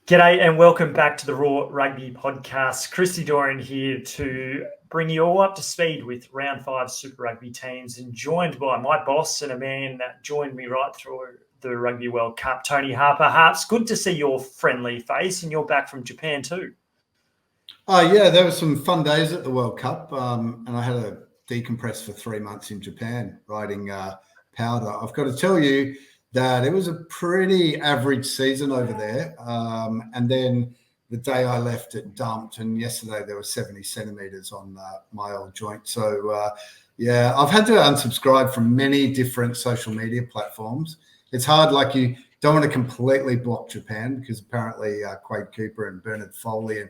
G'day and welcome back to the Raw Rugby podcast. Christy, Doran here to bring you all up to speed with round 5 Super Rugby teams, and joined by my boss and a man that joined me right through the Rugby World Cup, Tony Harper. Harps, good to see your friendly face, and you're back from Japan too. Oh, yeah, there were some fun days at the World Cup, and I had a decompress for 3 months in Japan riding powder. I've got to tell you that it was a pretty average season over there. And then the day I left, it dumped, and yesterday there were 70 centimetres on my old joint. So, yeah, I've had to unsubscribe from many different social media platforms. It's hard, like you don't want to completely block Japan because apparently Quade Cooper and Bernard Foley and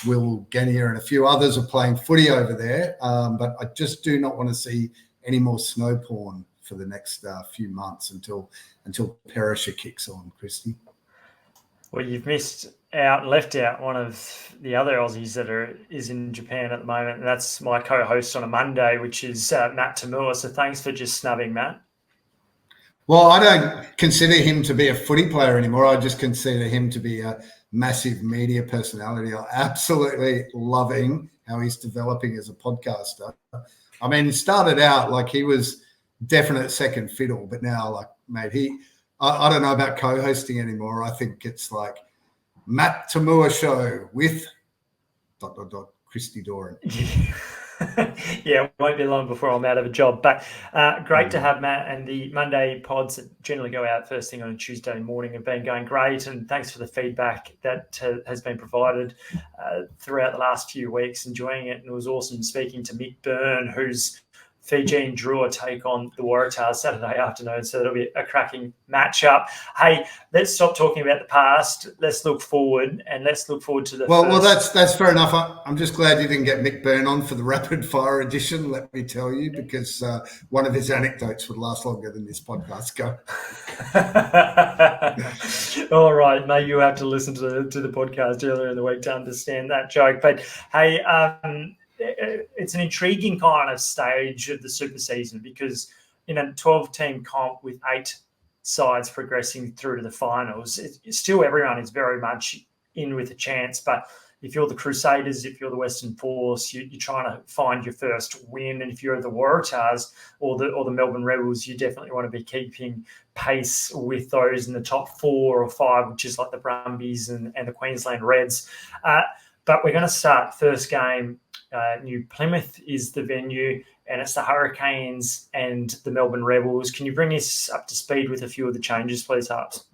Will Genier and a few others are playing footy over there. But I just do not want to see any more snow porn for the next few months until Perisher kicks on, Christy. Well, you've left out one of the other Aussies that is in Japan at the moment, and that's my co-host on a Monday, which is Matt Tamua. So thanks for just snubbing Matt. Well, I don't consider him to be a footy player anymore. I just consider him to be a massive media personality. I'm absolutely loving how he's developing as a podcaster. I mean, it started out like he was definite second fiddle, but now, like, mate, I don't know about co-hosting anymore. I think it's like Matt Tamua show with ... Christy Doran. Yeah, it won't be long before I'm out of a job. But great to have Matt, and the Monday pods that generally go out first thing on a Tuesday morning have been going great. And thanks for the feedback that has been provided throughout the last few weeks. Enjoying it. And it was awesome speaking to Mick Byrne, who's Fijian Drua take on the Waratahs Saturday afternoon, so that'll be a cracking matchup. Hey, let's stop talking about the past. Let's look forward, and let's look forward to the Well, that's fair enough. I'm just glad you didn't get Mick Byrne on for the rapid fire edition, let me tell you, because one of his anecdotes would last longer than this podcast go. All right, maybe you have to listen to the podcast earlier in the week to understand that joke. But hey, it's an intriguing kind of stage of the super season because in a 12-team comp with 8 sides progressing through to the finals, still everyone is very much in with a chance. But if you're the Crusaders, if you're the Western Force, you're trying to find your first win. And if you're the Waratahs or the Melbourne Rebels, you definitely want to be keeping pace with those in the top 4 or 5, which is like the Brumbies and the Queensland Reds. But we're going to start first game. New Plymouth is the venue, and it's the Hurricanes and the Melbourne Rebels. Can you bring us up to speed with a few of the changes, please, Harps?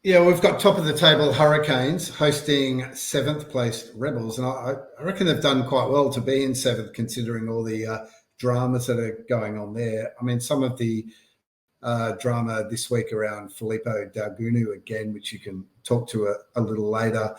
Yeah, we've got top of the table Hurricanes hosting 7th placed Rebels, and I reckon they've done quite well to be in 7th considering all the dramas that are going on there. I mean, some of the drama this week around Filippo Daugunu again, which you can talk to a little later.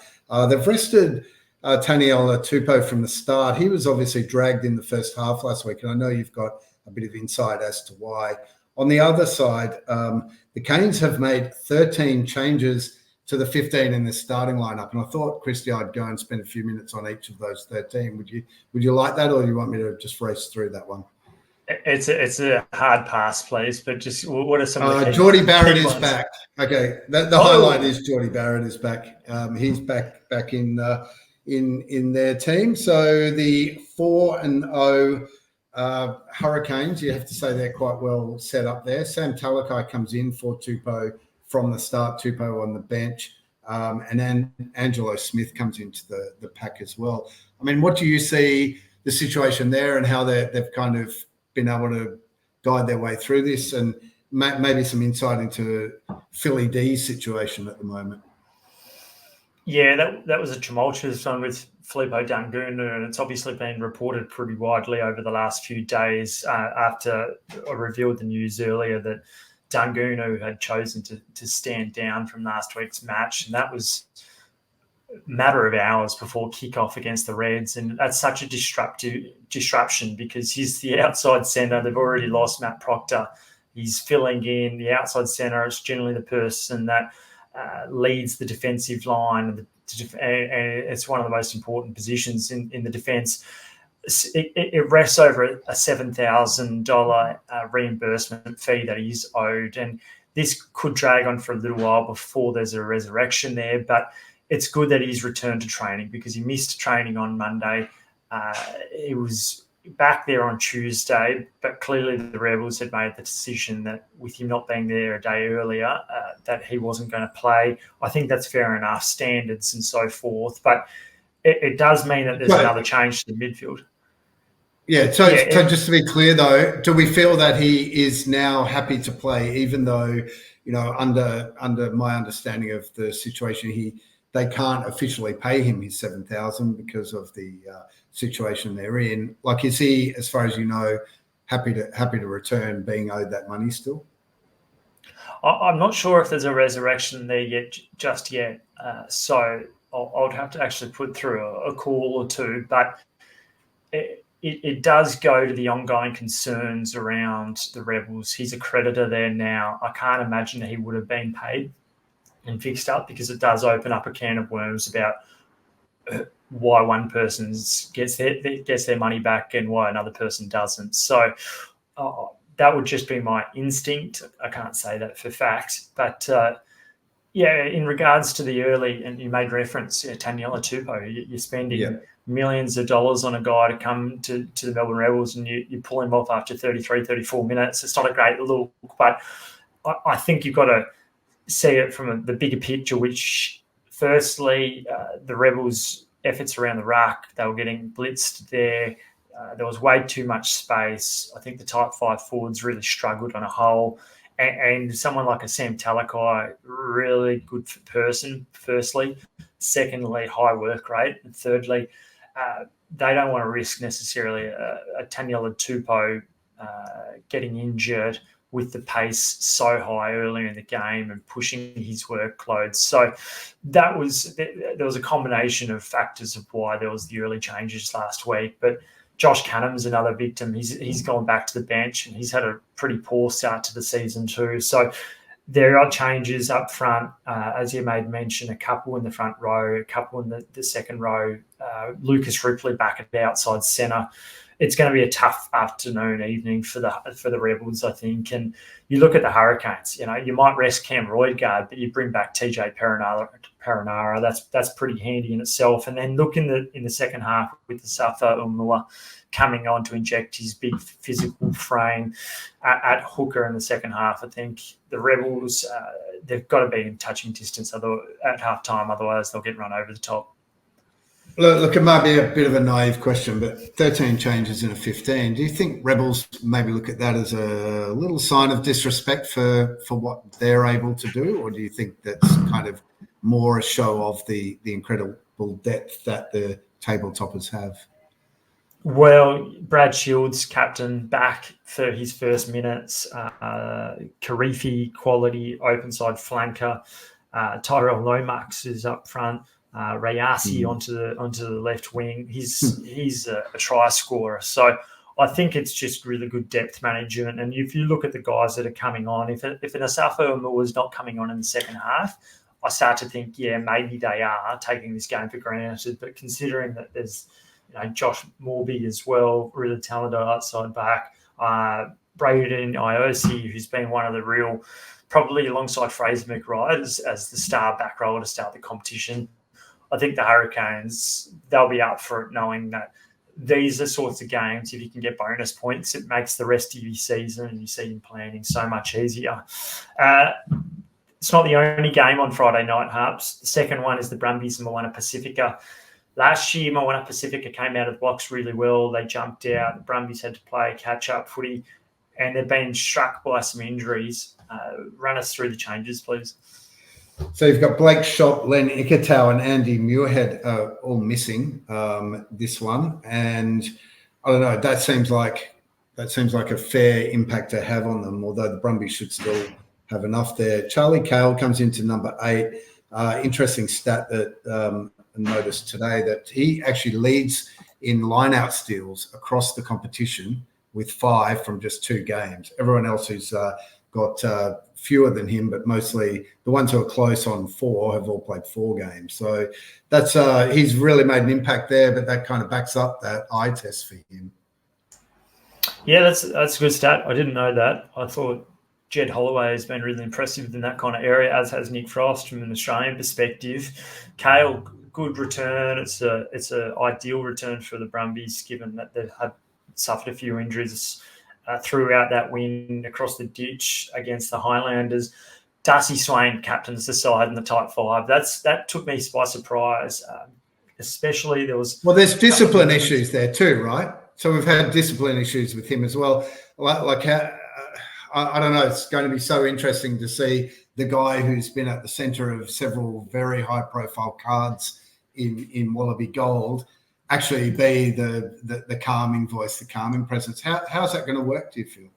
They've rested Taniela Tupou from the start. He was obviously dragged in the first half last week, and I know you've got a bit of insight as to why. On the other side, the Canes have made 13 changes to the 15 in the starting lineup, and I thought, Christy, I'd go and spend a few minutes on each of those 13. Would you like that, or do you want me to just race through that one? It's a hard pass, please, but just what are some of the Geordie Barrett is back. Okay, the highlight is Geordie Barrett is back. He's back in their team. So the 4-0 Hurricanes, you have to say they're quite well set up there. Sam Talakai comes in for Tupou from the start, Tupou on the bench. And then Angelo Smith comes into the pack as well. I mean, what do you see the situation there and how they've kind of been able to guide their way through this, and maybe some insight into Philly D's situation at the moment? Yeah, that was a tumultuous one with Filippo Daugunu, and it's obviously been reported pretty widely over the last few days after I revealed the news earlier that Daugunu had chosen to stand down from last week's match, and that was a matter of hours before kickoff against the Reds, and that's such a disruption because he's the outside centre. They've already lost Matt Proctor. He's filling in the outside centre. It's generally the person that leads the defensive line. It's one of the most important positions in the defence. It rests over a $7,000 reimbursement fee that he's owed, and this could drag on for a little while before there's a resurrection there. But it's good that he's returned to training because he missed training on Monday. He was back there on Tuesday, but clearly the Rebels had made the decision that with him not being there a day earlier, that he wasn't going to play. I think that's fair enough, standards and so forth, but it does mean that there's another change to the midfield. Yeah, so just to be clear though, do we feel that he is now happy to play, even though, under my understanding of the situation, they can't officially pay him his $7,000 because of the situation they're in? Like, is he, as far as you know, happy to return, being owed that money still? I'm not sure if there's a resurrection there just yet. So I'd have to actually put through a call or two, but it does go to the ongoing concerns around the Rebels. He's a creditor there now. I can't imagine that he would have been paid and fixed up, because it does open up a can of worms about why one person gets their money back and why another person doesn't. So that would just be my instinct. I can't say that for fact, but in regards to the early, and you made reference, Taniela Tupou, you're spending millions of dollars on a guy to come to the Melbourne Rebels, and you pull him off after 33, 34 minutes. It's not a great look, but I think you've got to see it from the bigger picture, which firstly, the Rebels' efforts around the ruck, they were getting blitzed there. There was way too much space. I think the type 5 forwards really struggled on a whole. And someone like a Sam Talakai, really good person, firstly. Secondly, high work rate. And thirdly, they don't want to risk necessarily a Taniela Tupou getting injured with the pace so high earlier in the game and pushing his workload. So there was a combination of factors of why there was the early changes last week. But Josh Cannon's another victim. He's gone back to the bench, and he's had a pretty poor start to the season too. So there are changes up front, as you made mention, a couple in the front row, a couple in the second row. Lucas Ripley back at the outside centre. It's going to be a tough afternoon, evening for the Rebels, I think. And you look at the Hurricanes. You might rest Cam Roydgard, but you bring back TJ Perenara. That's pretty handy in itself. And then look in the second half with the Safa Umula coming on to inject his big physical frame at hooker in the second half. I think the Rebels, they've got to be in touching distance at halftime, otherwise they'll get run over the top. Look, it might be a bit of a naive question, but 13 changes in a 15. Do you think Rebels maybe look at that as a little sign of disrespect for what they're able to do, or do you think that's kind of more a show of the incredible depth that the table toppers have? Well, Brad Shields, captain, back for his first minutes. Karifi, quality, open side flanker. Tyrell Lomax is up front. Rayasi onto the left wing. He's a try scorer. So I think it's just really good depth management. And if you look at the guys that are coming on, if an Asafo was not coming on in the second half, I start to think, maybe they are taking this game for granted. But considering that there's Josh Morby as well, really talented outside back, Braden Iosi, who's been one of the real, probably alongside Fraser McRide as the star back rower to start the competition. I think the Hurricanes, they'll be up for it, knowing that these are sorts of games, if you can get bonus points, it makes the rest of your season and your season planning so much easier. It's not the only game on Friday night, Harps. The second one is the Brumbies and Moana Pacifica. Last year, Moana Pacifica came out of the blocks really well. They jumped out. The Brumbies had to play catch-up footy, and they've been struck by some injuries. Run us through the changes, please. So you've got Blake Shop, Len Ikitau, and Andy Muirhead all missing this one, and I don't know. That seems like a fair impact to have on them. Although the Brumbies should still have enough there. Charlie Cale comes into number 8. Interesting stat that I noticed today, that he actually leads in line-out steals across the competition with 5 from just 2 games. Everyone else who's got fewer than him, but mostly the ones who are close on 4 have all played 4 games. So that's he's really made an impact there, but that kind of backs up that eye test for him. Yeah, that's a good stat. I didn't know that. I thought Jed Holloway has been really impressive in that kind of area, as has Nick Frost from an Australian perspective. Kale, good return. It's a ideal return for the Brumbies, given that they've suffered a few injuries throughout that win across the ditch against the Highlanders. Darcy Swain captains the side in the tight five. That took me by surprise. Especially there's discipline issues there too, right? So we've had discipline issues with him as well. Like I don't know. It's going to be so interesting to see the guy who's been at the centre of several very high-profile cards in Wallaby Gold actually be the calming voice, the calming presence. How's that going to work, do you feel?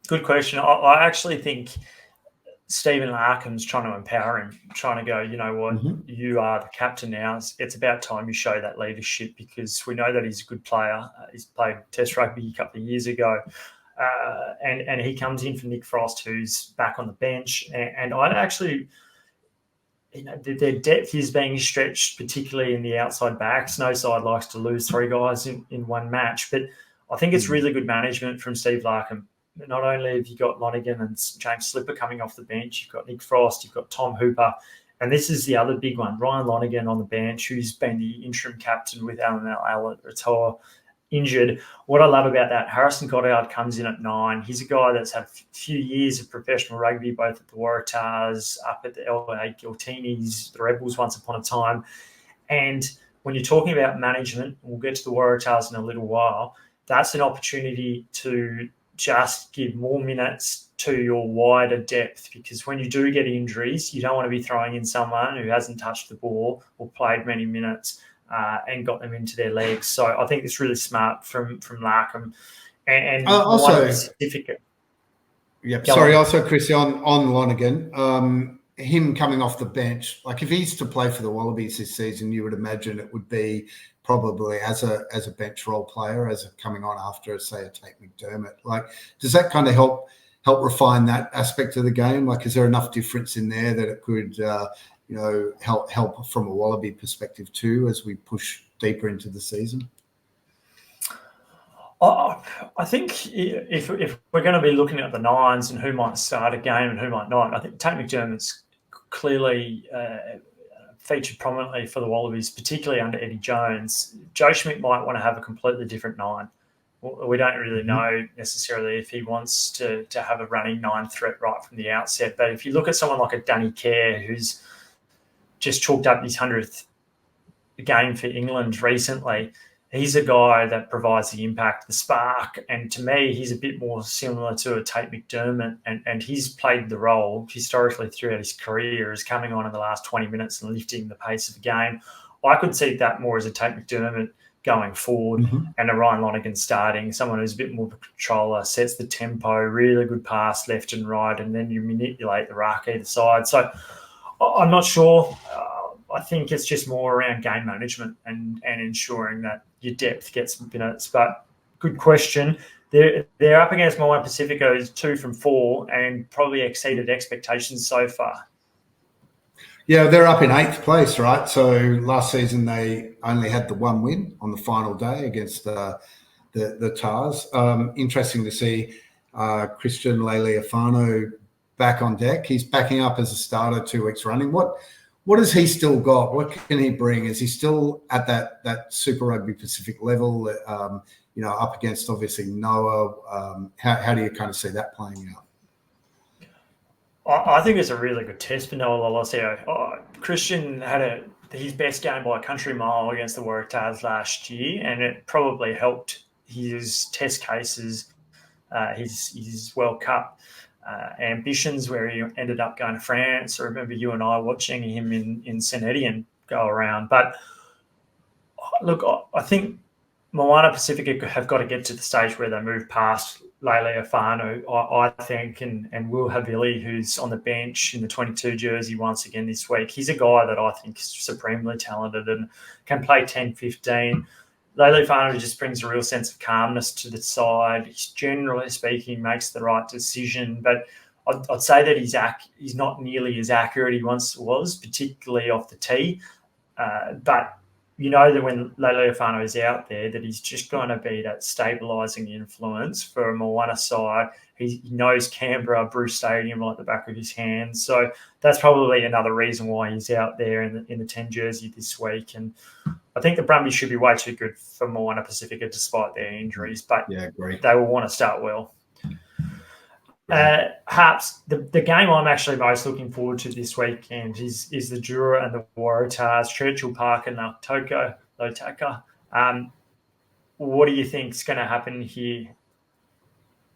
Good question. I actually think Stephen Larkham's trying to empower him, trying to go, you know what, you are the captain now. It's about time you show that leadership, because we know that he's a good player. He's played Test rugby a couple of years ago. And he comes in for Nick Frost, who's back on the bench. And I'd actually, their depth is being stretched, particularly in the outside backs. No side likes to lose 3 guys in one match. But I think it's really good management from Steve Larkham. Not only have you got Lonergan and James Slipper coming off the bench, you've got Nick Frost, you've got Tom Hooper. And this is the other big one, Ryan Lonergan on the bench, who's been the interim captain with Alan Alator injured. What I love about that, Harrison Goddard comes in at 9. He's a guy that's had a few years of professional rugby, both at the Waratahs, up at the LA Giltinis, the Rebels once upon a time. And when you're talking about management, we'll get to the Waratahs in a little while, that's an opportunity to just give more minutes to your wider depth, because when you do get injuries, you don't want to be throwing in someone who hasn't touched the ball or played many minutes and got them into their legs. So I think it's really smart from Larkham. And also, certificate. Yep. Sorry, also, Christy, on Lonergan, him coming off the bench, like if he's to play for the Wallabies this season, you would imagine it would be probably as a bench role player, as coming on after, say, a Tate McDermott. Like, does that kind of help refine that aspect of the game? Like, is there enough difference in there that it could, help from a Wallaby perspective too, as we push deeper into the season? I think if we're going to be looking at the nines and who might start a game and who might not, I think Tate McDermott's clearly featured prominently for the Wallabies, particularly under Eddie Jones. Joe Schmidt might want to have a completely different 9. We don't really know necessarily if he wants to have a running 9 threat right from the outset. But if you look at someone like a Danny Kerr, who's just chalked up his 100th game for England recently, he's a guy that provides the impact, the spark. And to me, he's a bit more similar to a Tate McDermott. And he's played the role historically throughout his career as coming on in the last 20 minutes and lifting the pace of the game. I could see that more as a Tate McDermott going forward and a Ryan Lonergan starting, someone who's a bit more of a controller, sets the tempo, really good pass left and right, and then you manipulate the ruck either side. So I'm not sure. I think it's just more around game management and ensuring that your depth gets minutes. But good question. They're up against Moana Pacifico's 2 from 4 and probably exceeded expectations so far. Yeah, they're up in 8th place, right? So last season they only had the 1 win on the final day against the Tars. Interesting to see Christian Lealiafano back on deck. He's backing up as a starter 2 weeks running. What has he still got? What can he bring? Is he still at that Super Rugby Pacific level, up against obviously Noah? How do you kind of see that playing out? I think it's a really good test for Noah Lolosio. Christian had his best game by a country mile against the Waratahs last year, and it probably helped his test cases, his World Cup ambitions, where he ended up going to France. I remember you and I watching him in St. Etienne go around. But look, I think Moana Pacifica have got to get to the stage where they move past Lealiafano, I think, and Will Havili, who's on the bench in the 22 jersey once again this week. He's a guy that I think is supremely talented and can play 10-15. Lealiafano just brings a real sense of calmness to the side. He's, generally speaking, makes the right decision, but I'd say that he's not nearly as accurate he once was, particularly off the tee. But you know that when Lealiifano is out there, that he's just going to be that stabilising influence for a Moana side. He knows Canberra, Bruce Stadium like the back of his hand. So that's probably another reason why he's out there in the 10 jersey this week. And I think the Brumbies should be way too good for Moana Pacifica despite their injuries, but they will want to start well. Perhaps the game I'm actually most looking forward to this weekend is the Drua and the Waratahs, Churchill Park and Lotaka. What do you think is going to happen here?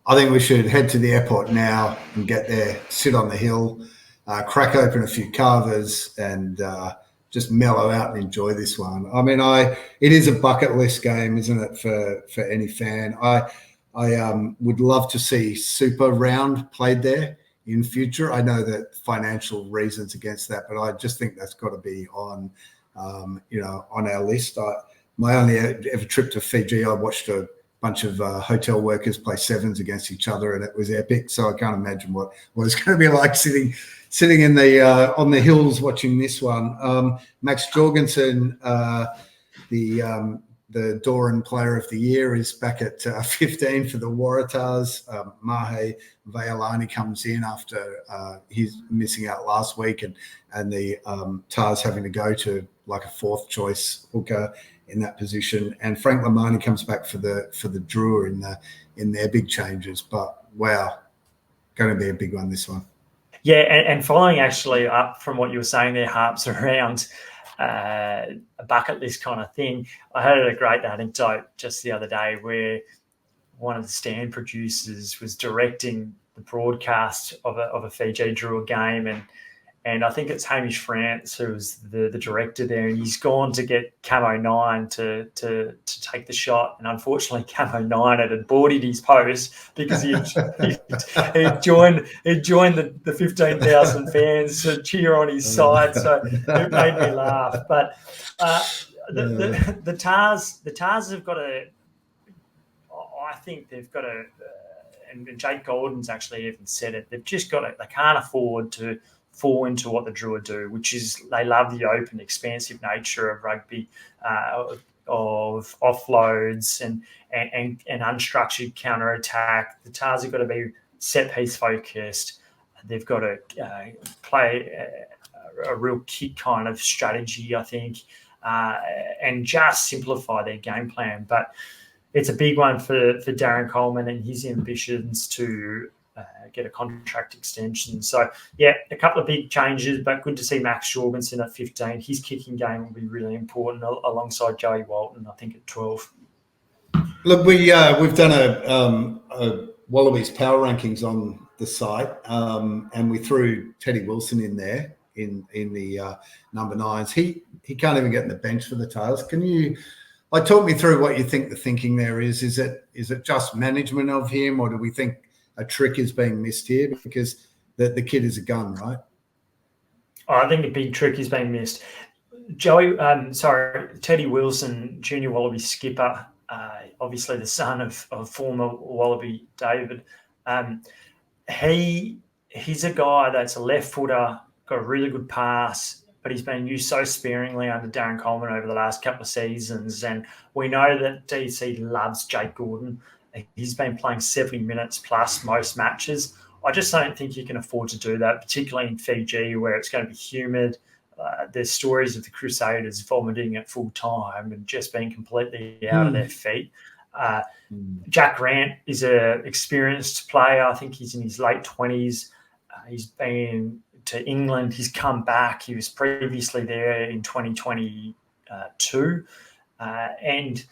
I think we should head to the airport now and get there, sit on the hill, crack open a few carvers and just mellow out and enjoy this one. I mean, it is a bucket list game, isn't it, for any fan? I would love to see Super Round played there in future. I know that financial reasons against that, but I just think that's got to be on, on our list. My only ever trip to Fiji, I watched a bunch of hotel workers play sevens against each other, and it was epic. So I can't imagine what it's going to be like sitting in the on the hills watching this one. Max Jorgensen, the Doran Player of the Year, is back at 15 for the Waratahs. Mahe Veolani comes in after he's missing out last week, and the Tars having to go to like a fourth choice hooker in that position. And Frank Lamani comes back for the Drua in their big changes. But wow, going to be a big one, this one. Yeah, and following actually up from what you were saying there, Harps, around a bucket list kind of thing. I heard a great anecdote just the other day where one of the stand producers was directing the broadcast of a Fiji Drua game, and I think it's Hamish France who's the director there, and he's gone to get Camo 9 to take the shot, and unfortunately Camo 9 had boarded his post because he joined the 15,000 fans to cheer on his side, so it made me laugh. But the Tars have got a, I think they've got a, and Jake Gordon's actually even said it, they've just got they can't afford to fall into what the Drua do, which is they love the open, expansive nature of rugby, of offloads and unstructured counter attack. The Tars have got to be set piece focused. They've got to play a real kick kind of strategy, I think, and just simplify their game plan. But it's a big one for Darren Coleman and his ambitions to get a contract extension. So, yeah, a couple of big changes, but good to see Max Jorgensen at 15. His kicking game will be really important alongside Joey Walton, I think, at 12. Look, we've done a Wallabies power rankings on the site, and we threw Teddy Wilson in there in the number 9s. He can't even get in the bench for the Tars. Can you talk me through what you think the thinking there is? Is it just management of him, or do we think a trick is being missed here, because the kid is a gun, right? I think a big trick is being missed. Teddy Wilson, junior Wallaby skipper, obviously the son of former Wallaby David. He's a guy that's a left footer, got a really good pass, but he's been used so sparingly under Darren Coleman over the last couple of seasons. And we know that DC loves Jake Gordon. He's been playing 70 minutes plus most matches. I just don't think you can afford to do that, particularly in Fiji where it's going to be humid. There's stories of the Crusaders vomiting at full time and just being completely out of their feet. Jack Grant is an experienced player. I think he's in his late 20s. He's been to England. He's come back. He was previously there in 2022. And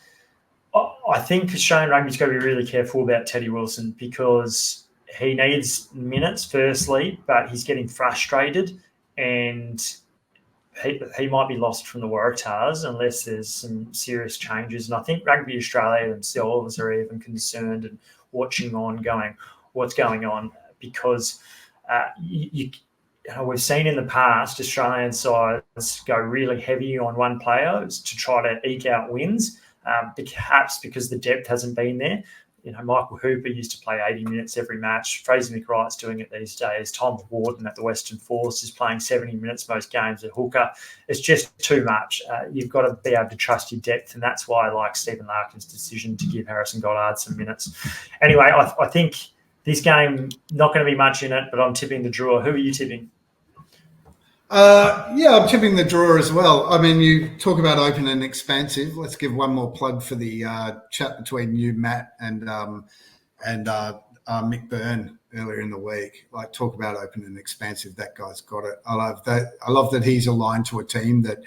I think Australian rugby's got to be really careful about Teddy Wilson because he needs minutes, firstly, but he's getting frustrated and he might be lost from the Waratahs unless there's some serious changes. And I think Rugby Australia themselves are even concerned and watching on going, what's going on? Because we've seen in the past Australian sides go really heavy on one player to try to eke out wins. Perhaps because the depth hasn't been there. Michael Hooper used to play 80 minutes every match. Fraser McWright's doing it these days. Tom Wharton at the Western Force is playing 70 minutes most games at hooker. It's just too much. You've got to be able to trust your depth, and that's why I like Stephen Larkin's decision to give Harrison Goddard some minutes. Anyway, I think this game, not going to be much in it, but I'm tipping the draw. Who are you tipping? I'm tipping the draw as well. I mean, you talk about open and expansive. Let's give one more plug for the chat between you, Matt, and Mick Byrne earlier in the week. Like, talk about open and expansive. That guy's got it. I love that. I love that he's aligned to a team that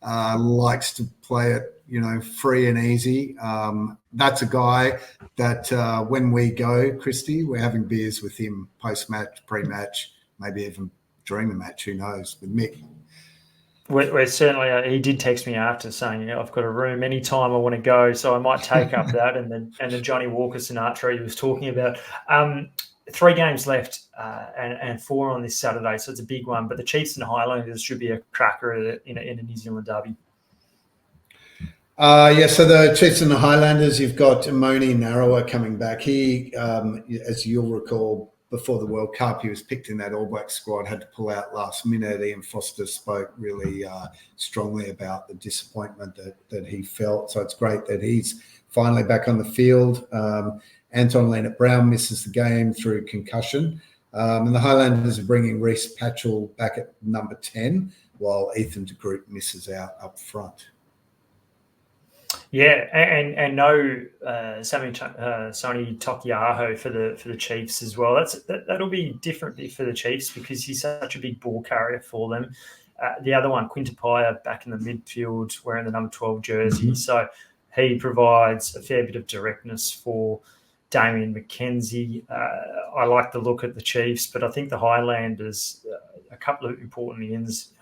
likes to play it, free and easy. That's a guy that when we go, Christy, we're having beers with him post-match, pre-match, maybe even during the match, who knows, with Mick. We're certainly, he did text me after saying, I've got a room anytime I want to go, so I might take up that. And the Johnny Walker Sinatra he was talking about. 3 games left and 4 on this Saturday, so it's a big one. But the Chiefs and Highlanders should be a cracker in a New Zealand derby. So the Chiefs and the Highlanders, you've got Moni Narrower coming back. He, as you'll recall, before the World Cup, he was picked in that All Black squad, had to pull out last minute. Ian Foster spoke really strongly about the disappointment that he felt. So it's great that he's finally back on the field. Anton Leonard-Brown misses the game through concussion. And the Highlanders are bringing Reece Patchell back at number 10, while Ethan de Groot misses out up front. Yeah, and no Sony Tokiaho for the Chiefs as well. That'll be different for the Chiefs because he's such a big ball carrier for them. The other one, Quintapaya, back in the midfield, wearing the number 12 jersey. Mm-hmm. So he provides a fair bit of directness for Damien McKenzie. I like the look at the Chiefs, but I think the Highlanders, a couple of important ins.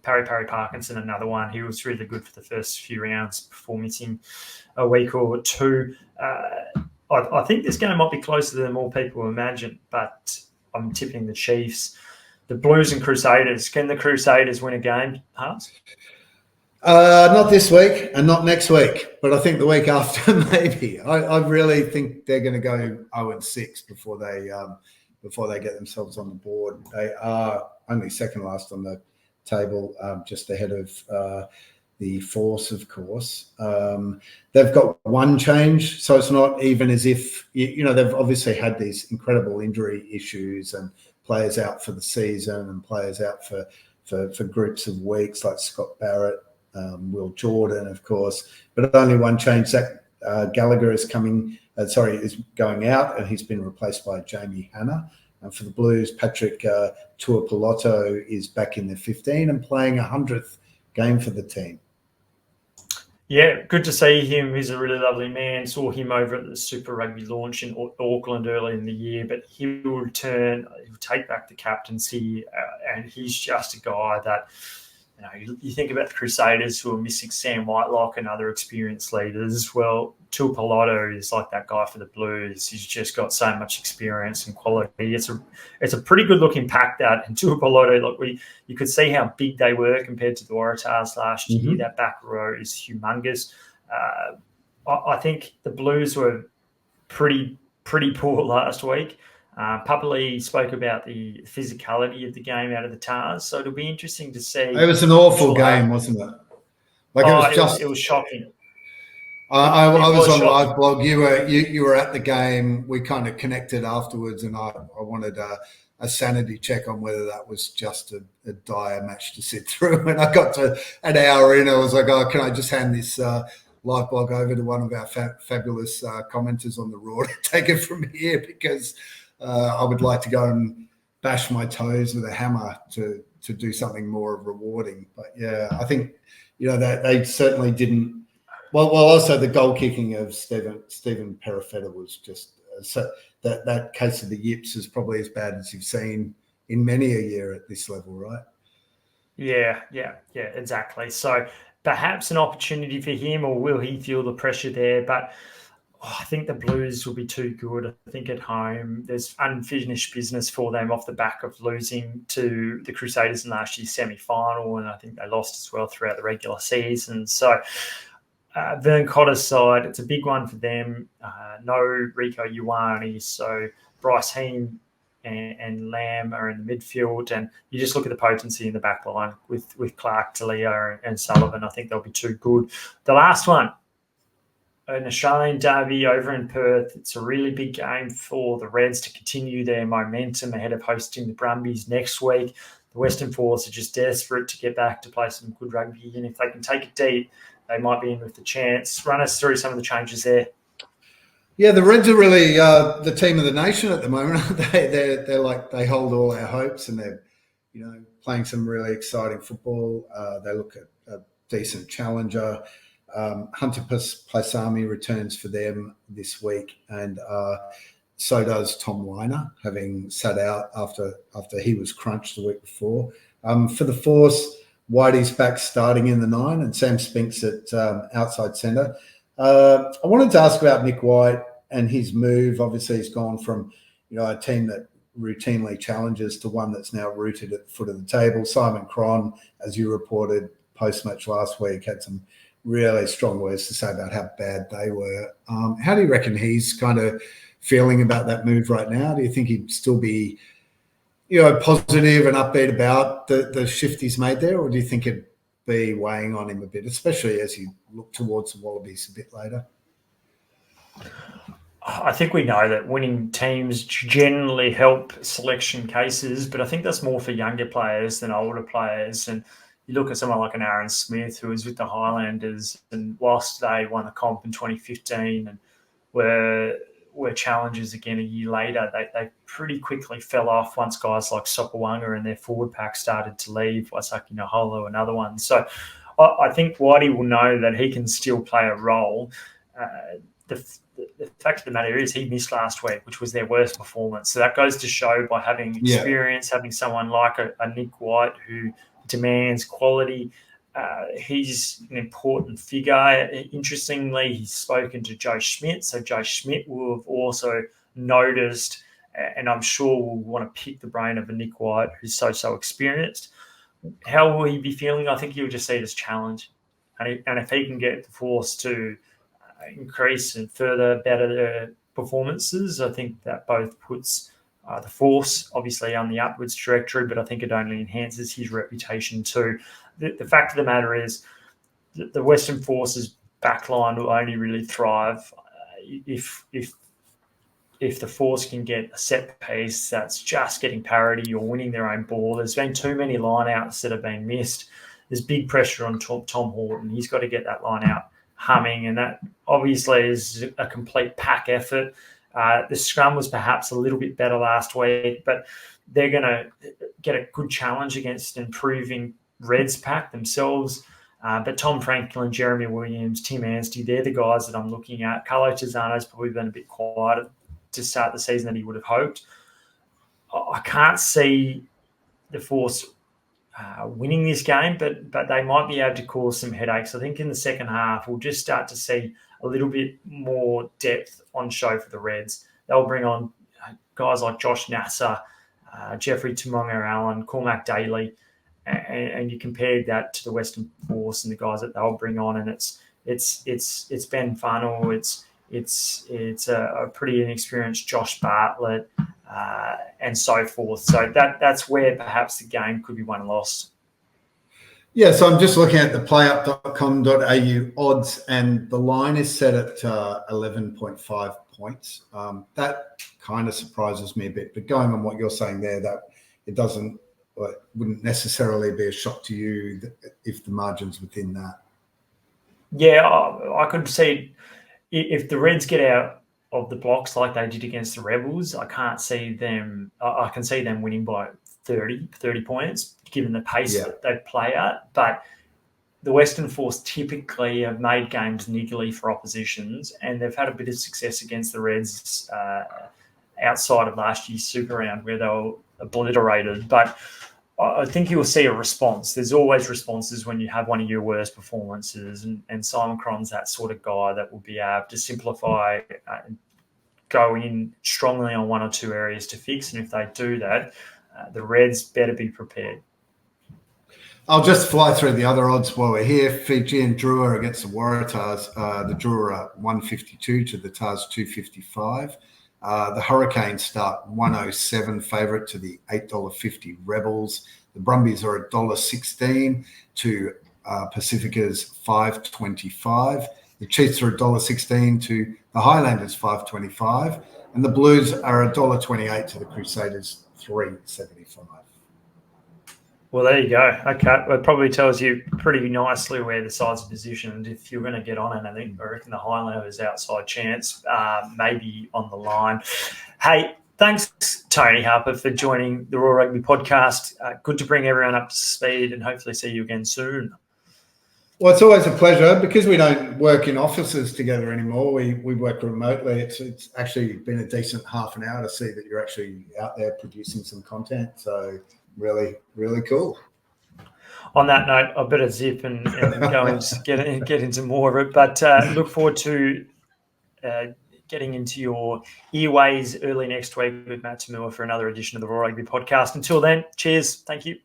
Parry Parkinson, another one. He was really good for the first few rounds before missing a week or two. I think this game might be closer than more people imagine, but I'm tipping the Chiefs. The Blues and Crusaders. Can the Crusaders win a game, Hans? Not this week and not next week, but I think the week after maybe. I really think they're going to go 0-6 before they get themselves on the board. They are only second last on the table, just ahead of the Force, of course. They've got one change, so it's not even as if, they've obviously had these incredible injury issues and players out for the season and players out for groups of weeks, like Scott Barrett, Will Jordan, of course, but only one change. Zach Gallagher is going out, and he's been replaced by Jamie Hanna. And for the Blues, Patrick Tuapoloto is back in the 15 and playing 100th game for the team. Yeah, good to see him. He's a really lovely man. Saw him over at the Super Rugby launch in Auckland early in the year, but he will return. He'll take back the captaincy, and he's just a guy that, you think about the Crusaders who are missing Sam Whitelock and other experienced leaders. Well, Tuapoloto is like that guy for the Blues. He's just got so much experience and quality. It's a pretty good looking pack, that. And Tuapoloto, you could see how big they were compared to the Waratahs last year. That back row is humongous. I think the Blues were pretty poor last week. Papali spoke about the physicality of the game out of the Tars, so it'll be interesting to see. It was an awful game, wasn't it? It was shocking. I was on live blog. You were at the game. We kind of connected afterwards, and I wanted a sanity check on whether that was just a dire match to sit through. And I got to an hour in, I was like, "Oh, can I just hand this live blog over to one of our fabulous commenters on the Raw to take it from here, because I would like to go and bash my toes with a hammer to do something more rewarding." But yeah, I think that they certainly didn't. Well, also the goal kicking of Stephen Perifetta was just so that case of the yips is probably as bad as you've seen in many a year at this level, right? Yeah, exactly. So perhaps an opportunity for him, or will he feel the pressure there? But I think the Blues will be too good. I think at home there's unfinished business for them off the back of losing to the Crusaders in last year's semi-final, and I think they lost as well throughout the regular season. So Vern Cotter's side, it's a big one for them. No Rico Ioane, so Bryce Heem and Lamb are in the midfield, and you just look at the potency in the back line with Clark, Talia, and Sullivan. I think they'll be too good. The last one, an Australian derby over in Perth. It's a really big game for the Reds to continue their momentum ahead of hosting the Brumbies next week. The Western Force are just desperate to get back to play some good rugby, and if they can take it deep, they might be in with the chance. Run us through some of the changes there. Yeah, the Reds are really the team of the nation at the moment. They're like, they hold all our hopes, and they're playing some really exciting football. They look at a decent challenger. Hunter Paisami returns for them this week, and so does Tom Weiner, having sat out after he was crunched the week before. For the Force, Whitey's back starting in the 9, and Sam Spinks at outside centre. I wanted to ask about Nick White and his move. Obviously, he's gone from a team that routinely challenges to one that's now rooted at the foot of the table. Simon Cron, as you reported post-match last week, had some really strong words to say about how bad they were. How do you reckon he's kind of feeling about that move right now? Do you think he'd still be, positive and upbeat about the shift he's made there, or do you think it'd be weighing on him a bit, especially as you look towards the Wallabies a bit later? I think we know that winning teams generally help selection cases, but I think that's more for younger players than older players. And you look at someone like an Aaron Smith, who was with the Highlanders, and whilst they won a comp in 2015 and were challengers again a year later, they pretty quickly fell off once guys like Sopawanga and their forward pack started to leave, Waisaki Naholo, another one. So I think Whitey will know that he can still play a role. The fact of the matter is he missed last week, which was their worst performance. So that goes to show by having experience, having someone like a Nick White who demands quality. He's an important figure. Interestingly, he's spoken to Joe Schmidt. So Joe Schmidt will have also noticed, and I'm sure will want to pick the brain of a Nick White who's so experienced. How will he be feeling? I think he'll just see it as challenge. And if he can get the Force to increase and further better their performances, I think that both puts the Force obviously on the upwards trajectory, but I think it only enhances his reputation too. The fact of the matter is the Western Force's backline will only really thrive if the Force can get a set piece that's just getting parity or winning their own ball. There's been too many line-outs that have been missed. There's big pressure on Tom Horton. He's got to get that line-out humming, and that obviously is a complete pack effort. The scrum was perhaps a little bit better last week, but they're going to get a good challenge against an improving Reds pack themselves. But Tom Franklin, Jeremy Williams, Tim Anstey, they're the guys that I'm looking at. Carlo Tizzano's probably been a bit quiet to start the season than he would have hoped. I can't see the Force winning this game, but they might be able to cause some headaches. I think in the second half, we'll just start to see a little bit more depth on show for the Reds. They'll bring on guys like Josh Nasser, Jeffrey Tumonga-Allen, Cormac Daly, and you compare that to the Western Force and the guys that they'll bring on, and it's Ben Funnell, it's a pretty inexperienced Josh Bartlett, and so forth. So that's where perhaps the game could be won and lost. Yeah, so I'm just looking at the playup.com.au odds, and the line is set at 11.5 points. That kind of surprises me a bit, but going on what you're saying there, that it wouldn't necessarily be a shock to you if the margin's within that. Yeah, I could see if the Reds get out of the blocks like they did against the Rebels, I can see them winning by 30 points, given the pace that they play at. But the Western Force typically have made games niggly for oppositions, and they've had a bit of success against the Reds outside of last year's Super Round where they were obliterated. But I think you'll see a response. There's always responses when you have one of your worst performances, and Simon Cron's that sort of guy that will be able to simplify and go in strongly on one or two areas to fix. And if they do that, the Reds better be prepared. I'll just fly through the other odds while we're here. Fijian Drua against the Waratahs. The Drua are 152 to the Tars 255. The Hurricanes start 107 favourite to the $8.50 Rebels. The Brumbies are $1.16 to Pacifica's $5.25. The Chiefs are $1.16 to the Highlanders $5.25. And the Blues are $1.28 to the Crusaders $3.75. Well, there you go. Okay. Well, it probably tells you pretty nicely where the sides are positioned. If you're going to get on it, I reckon the Highlanders outside chance, maybe on the line. Hey, thanks, Tony Harper, for joining the Raw Rugby podcast. Good to bring everyone up to speed and hopefully see you again soon. Well, it's always a pleasure because we don't work in offices together anymore. We work remotely. It's actually been a decent half an hour to see that you're actually out there producing some content. So really, really cool. On that note, I better zip and go and get into more of it. But look forward to getting into your earways early next week with Matt Tamua for another edition of the Raw Rugby podcast. Until then, cheers. Thank you.